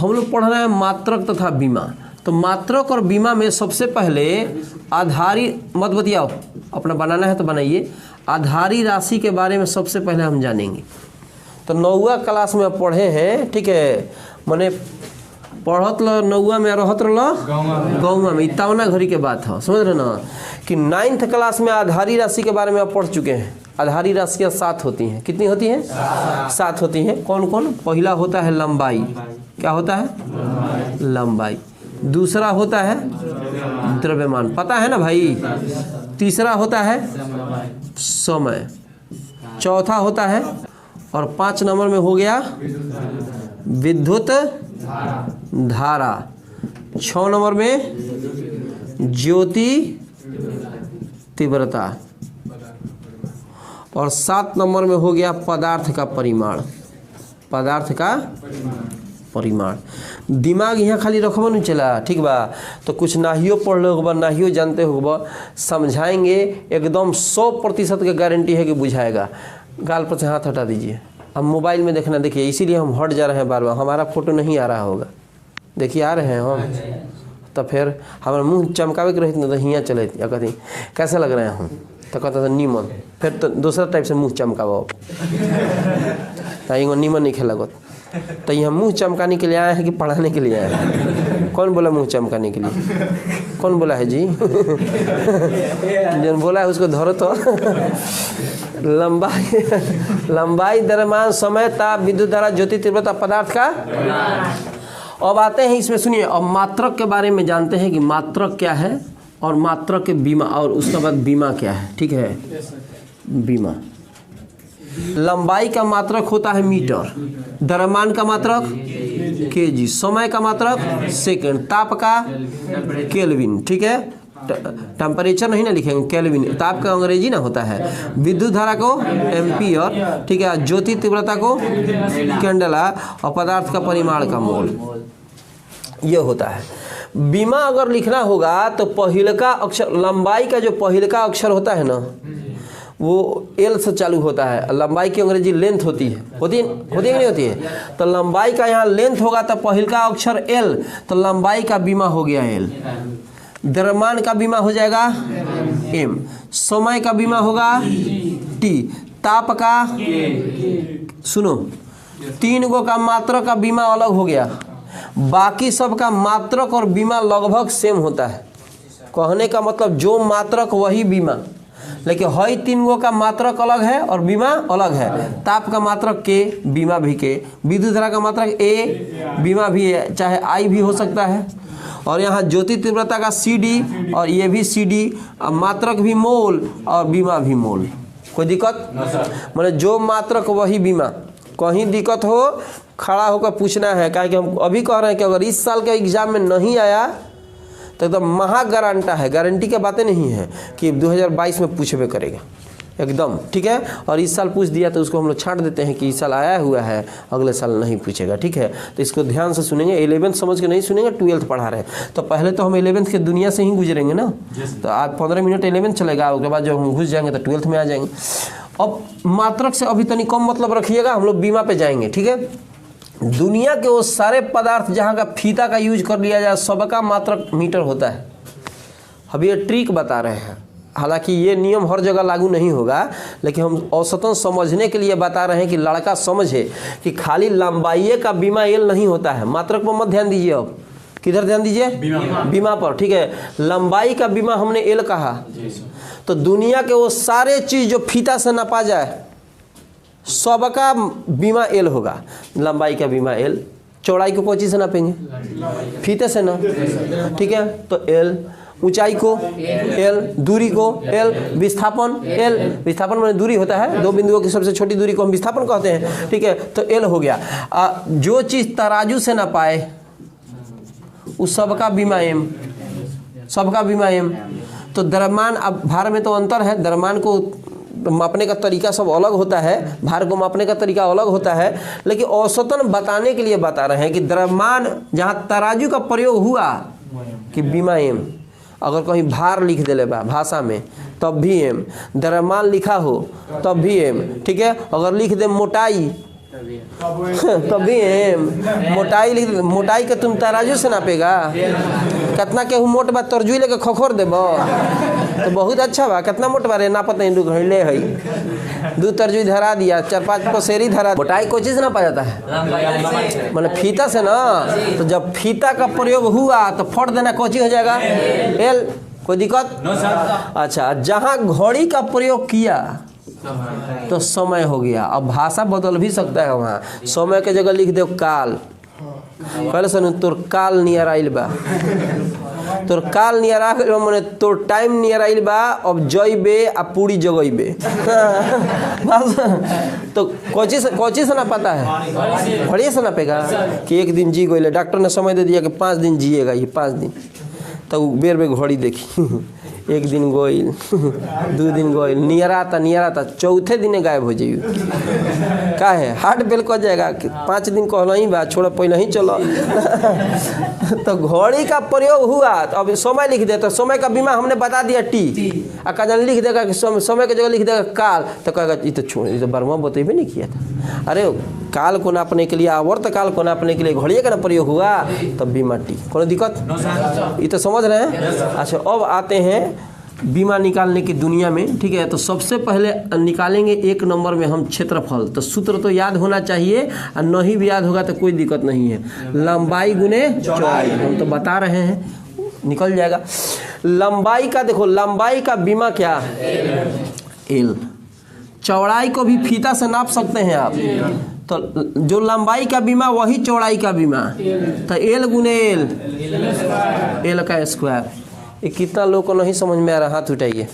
हम लोग पढ़ रहे हैं मात्रक तथा बीमा। तो मात्रक और बीमा में सबसे पहले आधारी मत बतियाओ, अपना बनाना है तो बनाइए। आधारी राशि के बारे में सबसे पहले हम जानेंगे। तो 9वीं क्लास में पढ़े हैं, ठीक है, मैंने पढ़त ल 9वीं में रहत रह गौवा में, इतना घड़ी के बात है, समझ रहे ना कि 9th क्लास में आधारी राशि के बारे में आप पढ़ चुके हैं। आधारी राशियाँ 7 होती हैं। कितनी होती हैं? 7 होती हैं। कौन कौन? पहला होता है लंबाई। क्या होता है? लंबाई। दूसरा होता है द्रव्यमान, पता है ना भाई। तीसरा होता है समय। चौथा होता है, और 5 नंबर में हो गया विद्युत धारा। 6 नंबर में ज्योति तीव्रता, और 7 नंबर में हो गया पदार्थ का परिमाण। पदार्थ का परिमाण। दिमाग यहाँ खाली रखबो नहीं चला, ठीक बा। तो कुछ नाहियो पढ़ लो होगा, नाहियो जानते होगा, समझाएंगे एकदम 100% की गारंटी है कि बुझाएगा। गाल पर से हाथ हटा दीजिए। अब मोबाइल में देखना, देखिए इसीलिए हम हट जा रहे हैं बार बार। हमारा फोटो नहीं आ रहा होगा, देखिए आ रहे हैं हम। तो फिर हमारा मुँह चमकावे के रही ना, तो हियाँ चले या कहती कैसे लग रहे हैं हम, तो कहता था नीमन। फिर तो दूसरा टाइप से मुँह चमकाओ, तो नीमन नहीं खेला। तो यहाँ मुँह चमकाने के लिए आए हैं कि पढ़ाने के लिए आए हैं? कौन बोला मुँह चमकाने के लिए? कौन बोला है जी? जो बोला है उसको धरो तो। लंबाई, द्रव्यमान, समय, ताप, विद्युत धारा, ज्योति तीव्रता, पदार्थ का। अब आते हैं इसमें, सुनिए। अब मात्रक के बारे में जानते हैं कि मात्रक क्या है, और मात्रक के बीमा, और उसके बाद बीमा क्या है, ठीक है। बीमा, लंबाई का मात्रक होता है मीटर, द्रव्यमान का मात्रक केजी, समय का मात्रक सेकंड, ताप का केल्विन, ठीक है। टेम्परेचर नहीं ना लिखेंगे, केल्विन। ताप का अंग्रेजी ना होता है। विद्युत धारा को एम्पियर, ठीक है। ज्योति तीव्रता को कैंडेला, और पदार्थ का परिमाण का मोल, ये होता है। बीमा अगर लिखना होगा तो पहिलका अक्षर, लंबाई का जो पहिलका अक्षर होता है ना, वो एल से चालू होता है। लंबाई की अंग्रेजी लेंथ होती है, होती है कि नहीं होती है? तो लंबाई का यहाँ लेंथ होगा तो पहिलका अक्षर एल, तो लंबाई का बीमा हो गया एल। द्रव्यमान का बीमा हो जाएगा एम। समय का बीमा होगा टी। ताप का, सुनो, 3 गो का मात्रक का बीमा अलग हो गया। बाकी सब का मात्रक और बीमा लगभग सेम होता है। कहने का मतलब जो मात्रक वही बीमा, लेकिन हई 3 गो का मात्रक अलग है और बीमा अलग है। ताप का मात्रक के, बीमा भी के। विद्युत धारा का मात्रक ए, बीमा भी है, चाहे आई भी हो सकता है। और यहाँ ज्योति तीव्रता का CD, और ये भी CD, मात्रक भी मोल और बीमा भी मोल। कोई दिक्कत? मतलब जो मात्रक वही बीमा। कहीं दिक्कत हो खड़ा होकर पूछना है, क्या कि हम अभी कह रहे हैं कि अगर इस साल के एग्जाम में नहीं आया तो एकदम महा गारंटा है, गारंटी की बातें नहीं है कि 2022 में पूछबे करेगा एकदम, ठीक है। और इस साल पूछ दिया तो उसको हम लोग छांट देते हैं कि इस साल आया हुआ है, अगले साल नहीं पूछेगा, ठीक है। तो इसको ध्यान से सुनेंगे। 11th समझ के नहीं सुनेंगे, 12th पढ़ा रहे हैं तो पहले तो हम 11th के दुनिया से ही गुजरेंगे ना। तो आज 15 मिनट 11th चलेगा, उसके बाद जब हम घुस जाएंगे तो 12th में आ जाएंगे। अब मात्रक से अभी तनी कम मतलब रखिएगा, हम लोग बीमा पे जाएंगे, ठीक है। दुनिया के वो सारे पदार्थ जहाँ का फीता का यूज कर लिया जाए, सबका मात्रक मीटर होता है। अब ये ट्रिक बता रहे हैं, हालांकि ये नियम हर जगह लागू नहीं होगा, लेकिन हम औसतन समझने के लिए बता रहे हैं कि लड़का समझे कि खाली लंबाई का बीमा एल नहीं होता है। मात्रक पर मत ध्यान दीजिए। अब किधर ध्यान दीजिए? बीमा पर, ठीक है। लंबाई का बीमा हमने एल कहा, तो दुनिया के वो सारे चीज जो फीता से नापा जाए सबका बीमा एल होगा। लंबाई का बीमा एल। चौड़ाई को कोई चीज से नापेंगे? फीते से ना, ठीक है। तो एल। ऊंचाई को एल, दूरी को एल, विस्थापन एल। विस्थापन में दूरी होता है, 2 बिंदुओं की सबसे छोटी दूरी को हम विस्थापन कहते हैं, ठीक है। तो एल हो गया। जो चीज तराजू से ना पाए उस सबका बीमा एम, सबका बीमा एम। तो द्रव्यमान, अब भार में तो अंतर है, द्रव्यमान को मापने का तरीका सब अलग होता है, भार को मापने का तरीका अलग होता है, लेकिन औसतन बताने के लिए बता रहे हैं कि द्रव्यमान जहाँ तराजू का प्रयोग हुआ कि बीमा एम। अगर कहीं भार लिख देले बा भाषा में तब भी एम, द्रव्यमान लिखा हो तब भी एम, ठीक है। अगर लिख दे मोटाई तभी मोटाई के तुम तराजू से नापेगा। कितना केहू मोट बा तरजुई लेके खखोर देबो तो बहुत अच्छा बा। कितना मोट बा रे नापत नहीं घड़े है 2 तरजुई धरा दिया 4-5 पसेरी धरा। मोटाई कोई चीज ना पा जाता है मैंने फीता से ना। तो जब फीता का प्रयोग हुआ तो फट देना कोची हो जाएगा एल। कोई दिक्कत? अच्छा, जहाँ घड़ी का प्रयोग किया तो समय हो गया। अब भाषा बदल भी सकता है। वहाँ समय के जगह लिख दो काल। पहले सुन तोर काल नियर आइल बा, तोर काल नियर आ गइल बा माने तोर टाइम नियर आइल बा। अब जइबे आ पूरी जगइबे तो कोची से ना पता है घड़ी से ना पेगा कि 1 दिन जी गइले। डॉक्टर ने समय दे दिया कि 5 दिन जिएगा ये 5 दिन। तो बेर में घड़ी देखी 1 दिन गोइल 2 दिन गोइल नियरा था चौथे दिन गायब हो जाइए। का है हार्ट फेल कर जाएगा। 5 दिन कहना ही बा छोड़ पहले ही चलो तो घड़ी का प्रयोग हुआ तो अब समय लिख दे। तो समय का बीमा हमने बता दिया टी आ कजन लिख देगा कि समय की जगह लिख देगा काल। तो कहेगा ये तो छोड़, ये तो बर्मा बतेबे नहीं किया था। अरे काल को नापने के लिए आवर्त काल को नापने के लिए घड़िया का ना प्रयोग हुआ तब बीमा टी। कोई दिक्कत? ये तो समझ रहे हैं। अच्छा, अब आते हैं बीमा निकालने की दुनिया में। ठीक है, तो सबसे पहले निकालेंगे 1 नंबर में हम क्षेत्रफल। तो सूत्र तो याद होना चाहिए और नहीं भी याद होगा तो कोई दिक्कत नहीं है। लंबाई गुने चौड़ाई हम तो बता रहे हैं निकल जाएगा। लंबाई का देखो, लंबाई का बीमा क्या है एल। चौड़ाई को भी फीता से नाप सकते हैं आप। तो जो लंबाई का बीमा वही चौड़ाई का बीमा। तो एल गुने एल का स्क्वायर। ये कितना लोग को नहीं समझ में आ रहा? हाथ उठाइए,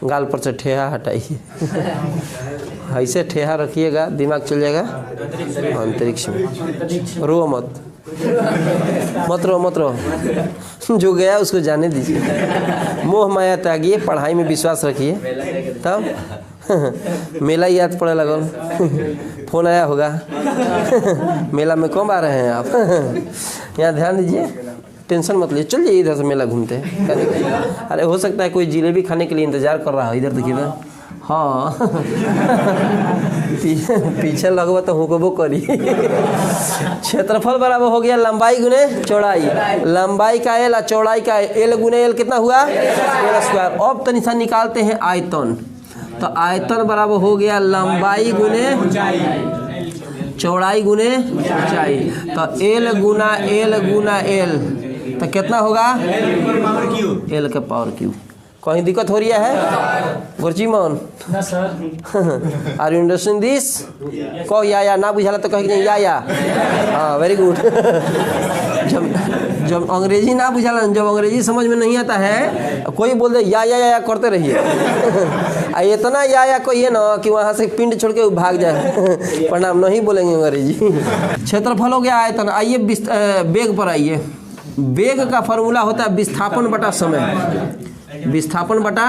गाल पर से ठेहा हटाइए ऐसे ठेहा रखिएगा दिमाग चल जाएगा अंतरिक्ष में। रो मत रो जो गया उसको जाने दीजिए। मोह माया त्यागिए, पढ़ाई में विश्वास रखिए। तब मेला याद पड़े लगल फोन आया होगा मेला में कब आ रहे हैं आप यहाँ ध्यान दीजिए, टेंशन मत लीजिए, चलिए इधर से मेला घूमते हैं। अरे हो सकता है कोई जिलेबी खाने के लिए इंतजार कर रहा है, इधर देखिए ना। हाँ पीछे लगवा तो हुकबो करी। क्षेत्रफल बराबर हो गया लंबाई गुने चौड़ाई। लंबाई का एल, चौड़ाई का एल गुने एल कितना हुआ एल स्क्वायर। अब तो निशान निकालते हैं आयतन। तो आयतन बराबर हो गया लंबाई गुने चौड़ाई गुने ऊंचाई। तो एल गुना एल तो कितना होगा एल के पावर क्यू। कहीं दिक्कत हो रही है Gurjiman? Are you understand this? कहो या ना बुझाला तो कहे या। हाँ वेरी गुड। जब अंग्रेजी ना बुझाला, जब अंग्रेजी समझ में नहीं आता है कोई बोल दे या करते रहिए। इतना या कहिए ना कि वहाँ से पिंड छोड़ के भाग जाए। प्रणाम नहीं बोलेंगे अंग्रेजी। क्षेत्रफल हो गया आयतन। आइए वेग पर आइए। वेग का फॉर्मूला होता है विस्थापन बटा समय। विस्थापन बटा,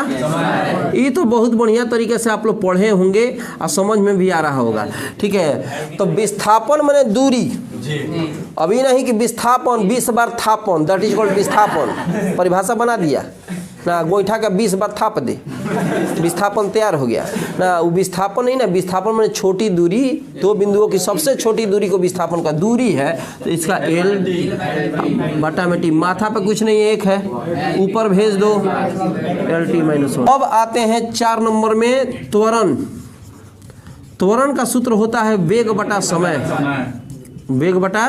ये तो बहुत बढ़िया तरीके से आप लोग पढ़े होंगे और समझ में भी आ रहा होगा। ठीक है, तो विस्थापन माने दूरी। अभी नहीं कि विस्थापन 20 बार थापन, दैट इज कॉल्ड विस्थापन। परिभाषा बना दिया ना, गोईठा का 20 बार थाप दे, विस्थापन तैयार हो गया ना। वो विस्थापन नहीं ना, विस्थापन माने छोटी दूरी, 2 बिंदुओं की सबसे छोटी दूरी को विस्थापन का दूरी है। तो इसका एल बटा में टी, माथा पे कुछ नहीं एक है, ऊपर भेज दो एल टी माइनस 1। अब आते हैं 4 नंबर में त्वरण। त्वरण का सूत्र होता है वेग बटा समय। वेग बटा,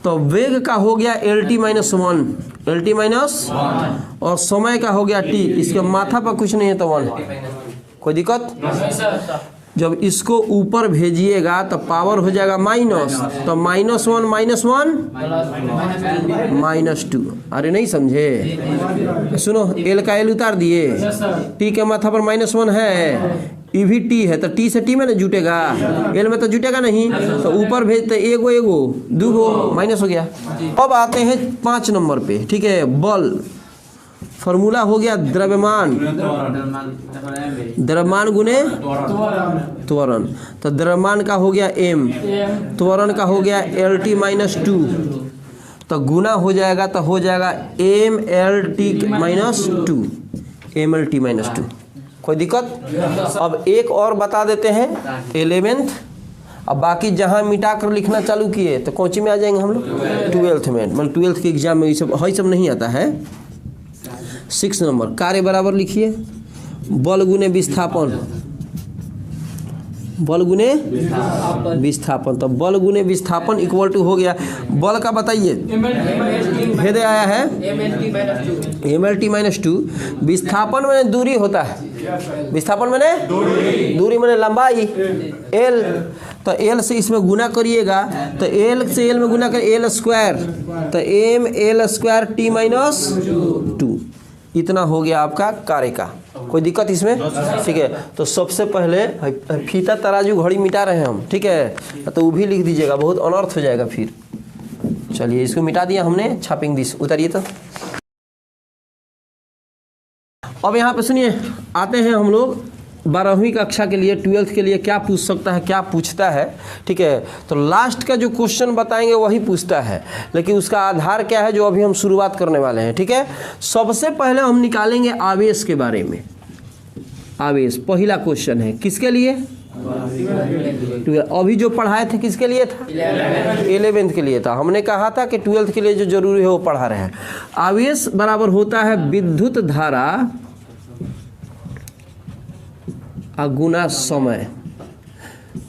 तो वेग का हो गया L T minus 1, L T minus, और समय का हो गया टी। इसके माथा पर कुछ नहीं है तो 1। कोई दिक्कत? जब इसको ऊपर भेजिएगा तो पावर हो जाएगा माइनस। तो -1 -2। अरे नहीं समझे? सुनो, एल का एल उतार दिए, टी के माथा पर -1 है, ई भी टी है, तो टी से टी में ना जुटेगा, एल में तो जुटेगा नहीं। तो ऊपर भेजते एगो 2 माइनस हो गया। अब आते हैं 5 नंबर पे। ठीक है, बल। फॉर्मूला हो गया द्रव्यमान। द्रव्यमान गुने त्वरण। तो द्रव्यमान का हो गया m, त्वरण का हो गया एल टी माइनस 2। तो गुना हो जाएगा तो हो जाएगा m L T minus 2, m L T minus 2। कोई दिक्कत? अब एक और बता देते हैं 11th अब बाकी जहाँ मिटा कर लिखना चालू किए तो कौन सी में आ जाएंगे हम लोग? 12th में। मतलब 12th के एग्जाम में ये सब नहीं आता है। 6 नंबर कार्य बराबर लिखिए बल गुने विस्थापन, बल गुने विस्थापन। तो बल गुने विस्थापन इक्वल टू हो गया बल का बताइए भेद आया है mlt-2। विस्थापन मैंने दूरी होता है, विस्थापन मैंने दूरी मैंने लंबाई l। तो l से इसमें गुना करिएगा तो l से l में गुना कर l स्क्वायर, तो ml² t-2 इतना हो गया आपका कार्य का। कोई दिक्कत इसमें? ठीक है। तो सबसे पहले फीता तराजू घड़ी मिटा रहे हैं हम, ठीक है, तो वो भी लिख दीजिएगा, बहुत अनर्थ हो जाएगा फिर। चलिए इसको मिटा दिया हमने, छापिंग दिस उतारिए। तो अब यहाँ पे सुनिए, आते हैं हम लोग 12वीं कक्षा के लिए, 12th के लिए क्या पूछ सकता है, क्या पूछता है, ठीक है। तो लास्ट का जो क्वेश्चन बताएंगे वही पूछता है, लेकिन उसका आधार क्या है जो अभी हम शुरुआत करने वाले हैं, ठीक है। सबसे पहले हम निकालेंगे आवेश के बारे में। आवेश पहला क्वेश्चन है किसके लिए? अभी जो पढ़ाए थे किसके लिए था? 11th के लिए था। हमने कहा था कि 12th के लिए जो जरूरी है वो पढ़ा रहे हैं। आवेश बराबर होता है विद्युत धारा गुना समय।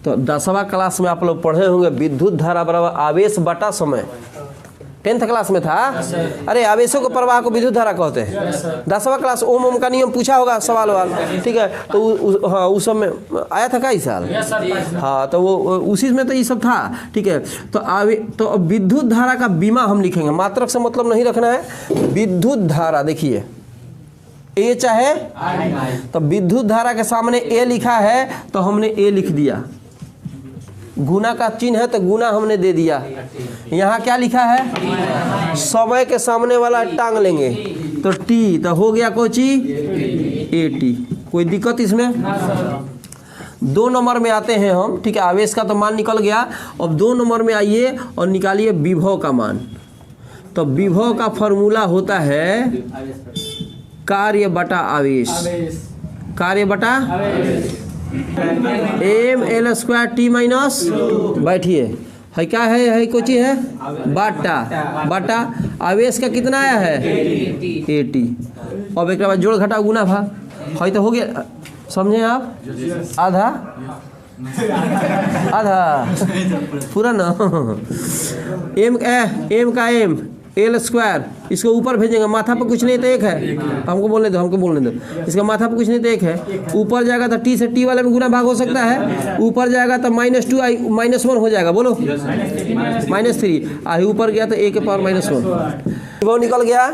तो 10वां क्लास में आप लोग पढ़े होंगे विद्युत धारा बराबर आवेश बटा समय, 10th क्लास में था। अरे आवेशों के प्रवाह को विद्युत धारा कहते हैं। 10वां क्लास ओम का नियम पूछा होगा सवाल वाल, ठीक है। तो हाँ उस समय आया था का इस साल? हाँ तो वो उसी में तो ये सब था, ठीक है। तो विद्युत धारा का बीमा हम लिखेंगे, मात्रक से मतलब नहीं रखना है। विद्युत धारा देखिए ए चाहे, तो विद्युत धारा के सामने ए लिखा है तो हमने ए लिख दिया, गुना का चिन्ह है तो गुना हमने दे दिया। यहाँ क्या लिखा है? समय के सामने वाला टांग लेंगे तो टी, तो हो गया कोची AT। कोई दिक्कत इसमें? 2 नंबर में आते हैं हम, ठीक है। आवेश का तो मान निकल गया। अब 2 नंबर में आइए और निकालिए विभव का मान। तो विभव का फॉर्मूला होता है कार्य बटा आवेश, कार्य बटा ml² t-, बैठिए है क्या है कोची है बाटा, बाटा आवेश का कितना आया है? AT। अब एक बाद जोड़ घटा गुना भाग है तो हो गया, समझे आप? आधा आधा पूरा ना। m का m l², इसको ऊपर भेजेंगे, माथा पर कुछ नहीं तो 1 है, हमको बोलने दो, इसका माथा पर कुछ नहीं तो 1 है। ऊपर जाएगा तो t से t वाले में गुना भाग हो सकता है, ऊपर जाएगा तो -2 -1 हो जाएगा, बोलो -3 आई, ऊपर गया तो a के पावर -1 वो निकल गया।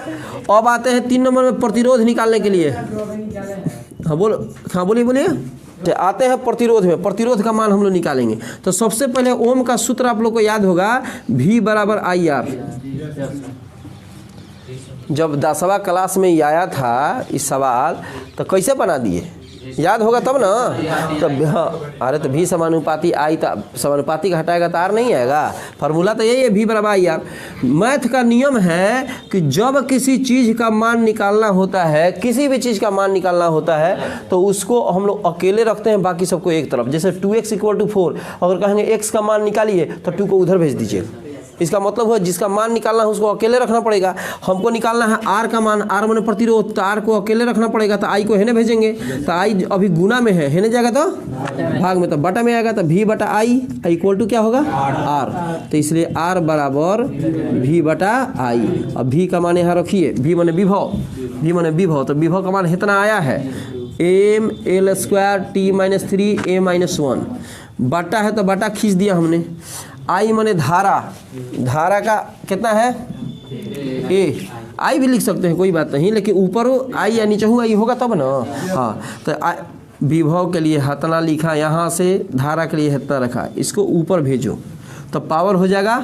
अब आते हैं 3 नंबर में प्रतिरोध निकालने के लिए। हाँ बोलो, हाँ बोलिए। आते हैं प्रतिरोध में, प्रतिरोध का मान हम लोग निकालेंगे। तो सबसे पहले ओम का सूत्र आप लोग को याद होगा, V बराबर IR। जब 10वां क्लास में आया था इस सवाल तो कैसे बना दिए, याद होगा तब ना। तब हाँ, अरे तो भी समानुपाती आई, तो समानुपाती का हटाएगा तो आर नहीं आएगा। फार्मूला तो यही है, V बराबर IR। मैथ का नियम है कि जब किसी चीज़ का मान निकालना होता है, किसी भी चीज़ का मान निकालना होता है तो उसको हम लोग अकेले रखते हैं, बाकी सबको एक तरफ। जैसे 2x = 4, अगर कहेंगे x का मान निकालिए तो 2 को उधर भेज दीजिए। इसका मतलब है जिसका मान निकालना है उसको अकेले रखना पड़ेगा। हमको निकालना है R का मान, R माने प्रतिरोध, तो R को अकेले रखना पड़ेगा, तो I को हेने भेजेंगे। तो I अभी गुना में है, हेने जाएगा तो भाग में, तो बटा में आएगा, तो V बटा I = क्या होगा R। तो इसलिए R बराबर V बटा I। अब V का मान यहाँ रखिए, V माने विभव, V माने विभव, तो विभव का मान इतना आया है ml² t-3 a-1। बटा है तो बटा खींच दिया हमने। आई माने धारा, धारा का कितना है A। आई भी लिख सकते हैं कोई बात नहीं, लेकिन ऊपर हो आई या नीचे हो आई होगा तब ना। हाँ तो विभव के लिए हतना लिखा, यहाँ से धारा के लिए हतना रखा, इसको ऊपर भेजो तो पावर हो जाएगा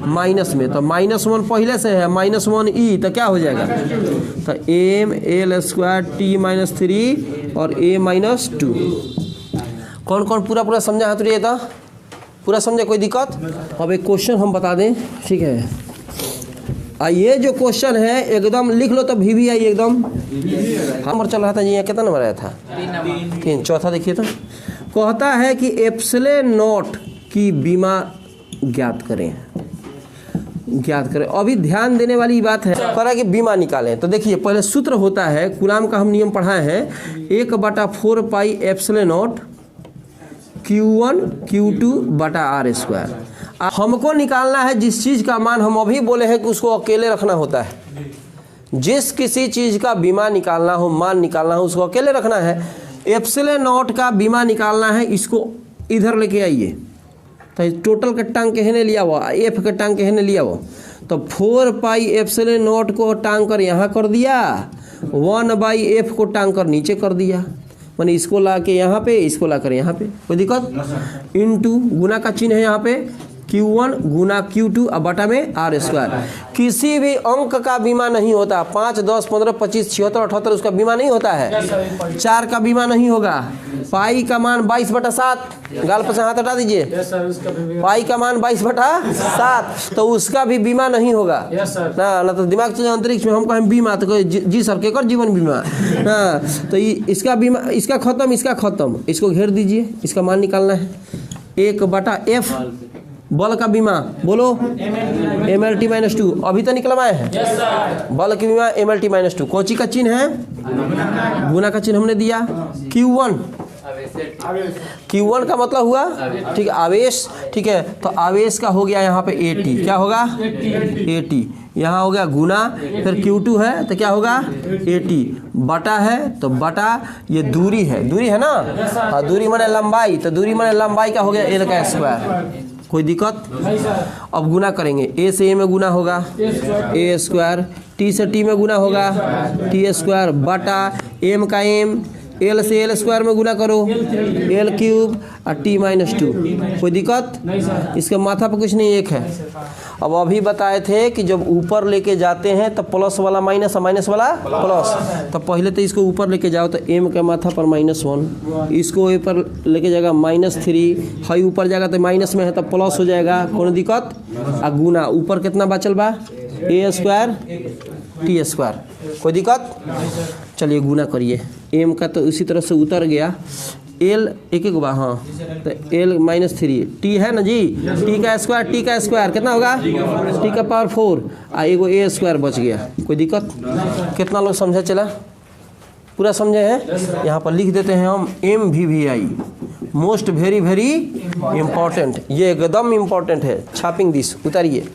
माइनस में। तो -1 पहले से है, -1e, तो क्या हो जाएगा? तो ml² t-3 और a-2। कौन कौन पूरा समझा हाथ उठाइए तो, पूरा समझे, कोई दिक्कत? अब एक क्वेश्चन हम बता दें, ठीक है। ये जो क्वेश्चन है एकदम लिख लो तो भी आई एकदम। नंबर चल रहा था जी, कितना नंबर आया था? 3। चौथा देखिए तो कहता है कि ε0 की बीमा ज्ञात करें। अभी ध्यान देने वाली बात है पर कि बीमा निकालें। तो देखिए पहले सूत्र होता है, कूलाम का हम नियम पढ़ाए हैं, 1/4 pi epsilon not Q1 Q2 बटा r²। हमको निकालना है जिस चीज़ का मान हम अभी बोले हैं कि उसको अकेले रखना होता है। जिस किसी चीज़ का बीमा निकालना हो, मान निकालना हो, उसको अकेले रखना है। एप्सिलॉन नॉट का बीमा निकालना है, इसको इधर लेके आइए। तो टोटल के टांग के हेने लिया हुआ, एफ के टांग के हेने लिया हुआ, तो 4 पाई एप्सिलॉन नॉट को टांग कर यहाँ कर दिया, 1/f को टांग कर नीचे कर दिया, मैंने इसको ला के यहाँ पे, इसको ला कर यहाँ पे, कोई दिक्कत। इनटू गुना का चिन्ह है यहाँ पे, Q1 गुना Q2 अब बटा में r²। किसी भी अंक का बीमा नहीं होता, 5, 10, 15, 25, 76, 78 उसका बीमा नहीं होता है। 4 का बीमा नहीं होगा। पाई का मान 22/7, गाल पर से हाथ हटा दीजिए। पाई का मान 22/7, तो उसका भी बीमा नहीं होगा ना तो दिमाग चले अंतरिक्ष में हम कहें बीमा तो जी सर के कर जीवन बीमा हाँ। तो इसका बीमा, इसका खत्म, इसका खत्म, इसको घेर दीजिए। इसका मान निकालना है 1/f बल का बीमा, बोलो MLT-2 अभी तो निकलवाए हैं। बल की बीमा MLT-2, कोची का चिन्ह है, गुना का चिन्ह हमने दिया। Q1 का मतलब हुआ ठीक है आवेश, ठीक है। तो आवेश का हो गया यहाँ पे 80, क्या होगा 80, यहाँ हो गया गुना, फिर Q2 है तो क्या होगा 80, बटा है तो बटा ये दूरी है ना, हाँ दूरी माने लंबाई, तो दूरी माने लंबाई का हो गया L का स्क्वायर। कोई दिक्कत। अब गुना करेंगे, A से A में गुना होगा A², T से T में गुना होगा T² बटा M का M, L से L² में गुना करो L³ और T-2। कोई दिक्कत। इसके माथा पर कुछ नहीं, एक है। अब अभी बताए थे कि जब ऊपर लेके जाते हैं तो प्लस वाला माइनस और माइनस वाला प्लस, तो पहले तो इसको ऊपर लेके जाओ तो M के माथा पर -1, इसको ऊपर लेके जाएगा -3, हाई ऊपर जाएगा तो माइनस में है तो प्लस हो जाएगा, कोई दिक्कत। आ गुना ऊपर कितना बचल बा A² T², कोई दिक्कत। चलिए गुना करिए, M का तो इसी तरह से उतर गया, L एक बार हाँ तो L -3, T है ना जी, T का स्क्वायर कितना होगा T का पावर 4 आ एगो A² बच गया, कोई दिक्कत। कितना लोग समझा चला, पूरा समझे हैं। यहाँ पर लिख देते हैं हम MVVI, most very very important, ये एकदम इम्पॉर्टेंट है। छापिंग दिस उतारिए।